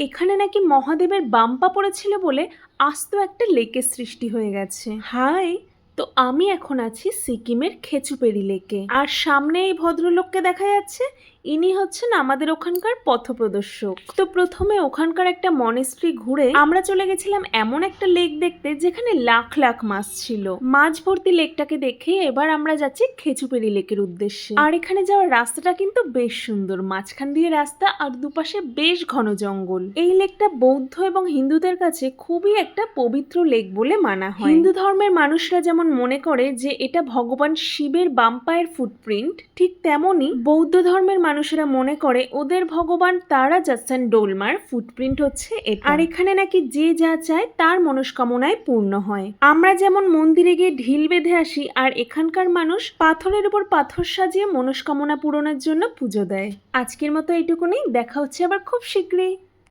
এখানে নাকি মহাদেবের বাম্পা পড়েছিল বলে আস্ত একটা লেকের সৃষ্টি হয়ে গেছে। হাই, তো আমি এখন আছি সিকিমের খেচুপেড়ি লেকে, আর সামনে এই ভদ্রলোককে দেখা যাচ্ছে, ইনি হচ্ছেন আমাদের ওখানকার পথপ্রদর্শক। তো প্রথমে ওখানকার একটা মনেস্ট্রি ঘুরে আমরা চলে গেছিলাম এমন একটা লেক দেখতে যেখানে লাখ লাখ মাছ ছিল। মাছ ভর্তি লেকটাকে দেখে এবার আমরা যাচ্ছি খেচুপেড়ি লেকের উদ্দেশ্যে। আর এখানে যাওয়ার রাস্তাটা কিন্তু বেশ সুন্দর, মাঝখান দিয়ে রাস্তা আর দুপাশে বেশ ঘন জঙ্গল। এই লেকটা বৌদ্ধ এবং হিন্দুদের কাছে খুবই একটা পবিত্র লেক বলে মানা হয়। হিন্দু ধর্মের মানুষরা যেমন মনে করে যে এটা ভগবান শিবের বাম পায়ের ফুটপ্রিন্ট, ঠিক তেমনি বৌদ্ধ ধর্মের মানুষেরা মনে করে ওদের ভগবান তারা জাসান ডোলমার ফুটপ্রিন্ট হচ্ছে এটা। আর এখানে নাকি যে যা চায় তার মনস্কামনায় পূর্ণ হয়। আমরা যেমন মন্দিরে গিয়ে ঢিল বেঁধে আসি, আর এখানকার মানুষ পাথরের উপর পাথর সাজিয়ে মনস্কামনা পূরণের জন্য পুজো দেয়। আজকের মতো এইটুকুনি, দেখা হচ্ছে আবার খুব শীঘ্রই।